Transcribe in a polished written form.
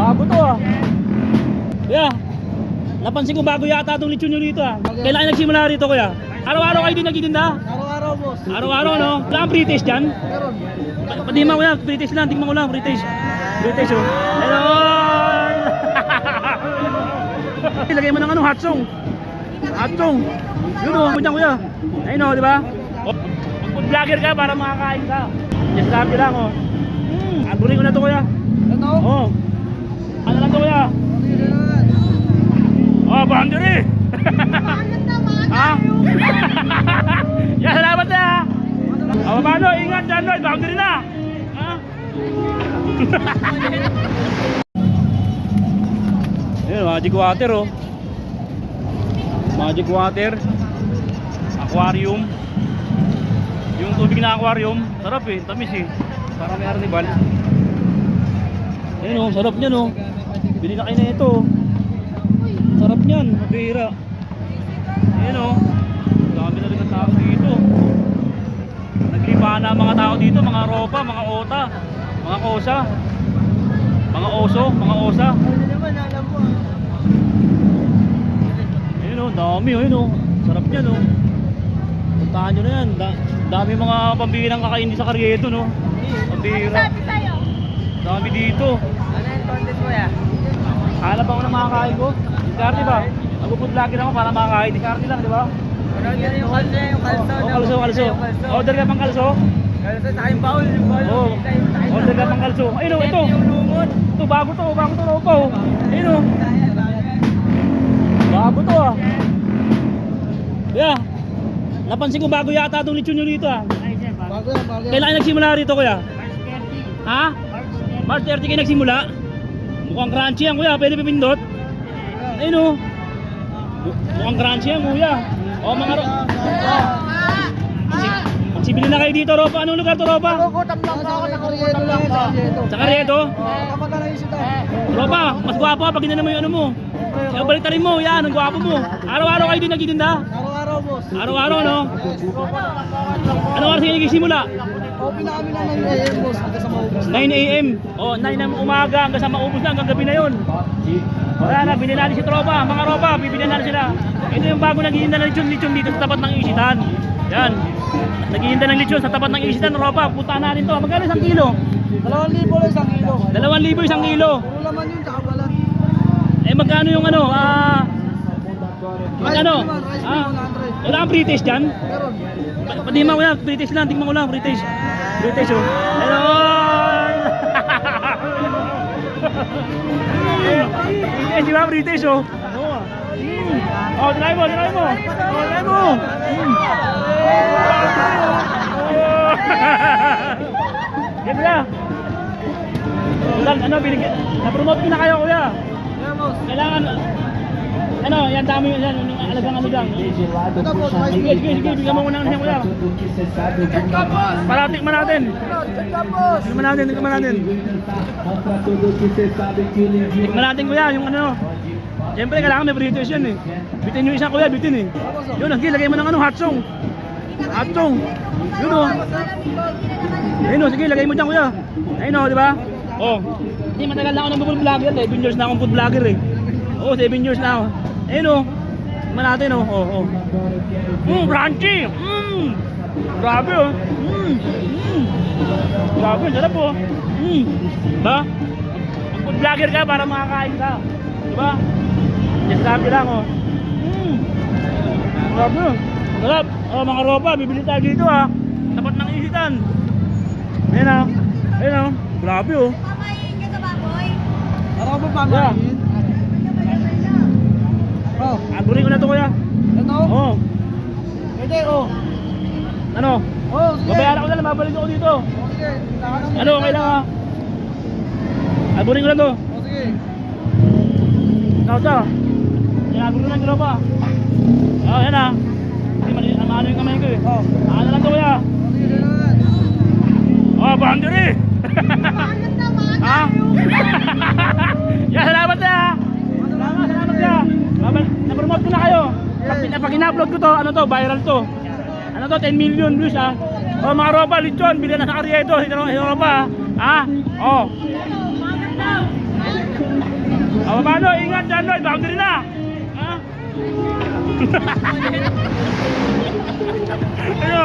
Bago to ah. Kuya, napansin ko bago yata itong lechon nyo dito ah. Kailan nagsimula rito kuya? Araw-araw kayo din nagtitinda? Araw-araw, boss. Araw-araw no? Wala kang pre-taste dyan? Meron. Padima kuya, pre-taste lang, tingnan ko lang, pre-taste. Pre-taste oh. Hello! Ilagay mo ng ano, hot song. Hot song. Yun oh, punyan kuya. Ayun oh, di ba? Food vlogger ka para makakain ka. Just sabi lang oh. Abunin ko na to kuya. Ito? Oh. Ano lang to kuya? Oh, boundary. Ha? Yan, salamat na. Oh, paano? Ingat dyan, Lloyd. Boundary na. Ha? Ayan, magic water, oh. Magic water. Aquarium. Yung tubig na aquarium, sarap eh. Tamis eh. Para may arnibal. Ayan, oh. Sarap niyan, oh. Bili na kayo na ito, oh. Sarap niyan, mabihira. Ayan o. Dami na rin ang tao dito. Naglipahan na ang mga tao dito. Mga ropa, mga ota, mga kosa, mga oso, mga osa. Ayan o, dami o. Ayan o. Sarap niyan o. Puntahan nyo na yan. Dami mga pambihirang kakain sa Carriedo no. Pambihira. Dami dito. Ano yung content mo ya? Hanap ako ng mga kain ko. Diskarte ba? Magpupud lagi ako para makakain. Diskarte lang, di ba? Yung kalso. Oh, kalso. Order ka pang kalso? Kalso, saka yung baul. Oo. Order ka pang kalso. Ayun o, ito. Yung lumot. Ito, bago to ropa o. Ayun o. Bago to ah. Kuya, napansin ko bago yata itong lechon nyo dito ah. Bago yan, bago yan. Kailan kayo nagsimula rito kuya? Ha? March 30 kayo nagsimula? Mukhang crunchy yan kuya, pwede pipindot? Ayun o. Mukhang crunchy yan kuya. O mga magsibili na kayo dito ropa. Anong lugar to ropa? Nakukutam lang ako, nakukutam lang ako. Sa Carriedo? Kapag na yung sita. Ropa, mas gwapo pag ginana mo yung ano mo. Kaya baliktarin mo, yan, ang gwapo mo. Araw-araw kayo din nagtitinda? Araw-araw, boss. Araw-araw no? Anong oras kayo nagsisimula? Open na kami ng 9 AM, boss. Hanggang sa maubos. 9 AM. O, 9 ng umaga hanggang sa maubos na, hanggang gabi na yun. Wala na, bilhin natin si tropa. Mga ropa, bibilhin natin sila. Ito yung bago naghihinda ng lechon dito sa tapat ng isitan. Yan. Naghihinda ng lechon sa tapat ng isitan, ropa. Puntaan natin to. Magkano isang kilo? 2,000 lang isang kilo. 2,000 isang kilo. Puro laman yun, tsaka balat. Eh magkano yung ano? Magkano? Rice cream, 100. Wala kang pre-taste dyan? Meron. Padima ko yan, pre-taste lang, tingnan ko lang, pre-taste. Pre-taste oh. Hello! Pre-taste, di ba? Pre-taste oh. Oh, try mo, try mo. Oh, try mo. Yan na. Ano, binigyan. Na-promote ko na kayo, kuya. Yeah, boss. Kailangan, ano, yan dami yan, yung alagang ano lang. Ito, boss. Rice Sige, cream. bigyan mo muna ng kuya. Para tikman natin. Check ka, boss. Tikman natin. Tikman natin kuya, yung ano. Siyempre kailangan may British yan eh. Bitin yung isang kuya, bitin eh. Yun, ang lagay mo ng ano, hot song. Hot song. Yun o. Ayun o, sige, lagay mo dyan kuya. Ayun o, di ba? Oh. Hindi, matagal na ako ng food vlogger. 7 years na akong food vlogger eh. Oo, 7 years na ako. Ayun o. Tikman natin o. Crunchy. Grabe o. Grabe, sarap o. Diba? Ang food vlogger ka para makakain ka. Diba? Just sabi lang o. Grabe o. Sarap. Oh, mga ropa, bibili tayo dito ha. Tapat ng isitan. Ayan o. Ayan o. Grabe o. Araw mo pamain. Oh, Abunin ko na to kuya. ito? Oo. Pwede, oh. Ano? Oh, sige. Babayaran ko na lang, babalik ako dito. Oh, sige. Ano, okay lang ha? Abunin ko na to. Oh, sige. Ikaw to. Sinabog ko na ng gropa. Oh, yan ha. Hindi, maano yung kamay ko eh. Oh. Ano lang to kuya? Oh, sige naman. Oh, boundary! Ha? Yan, salamat na ha! Salamat na! Na-promote ko na kayo. Pag in-upload ko to, ano to, viral to. Ano to, 10 million views ha. O mga ropa, lechon, bilhin na sa Carriedo. Hindi ropa ha. O. O, paano? Ingat dyan, Lloyd. Boundary na. Ha? Ano?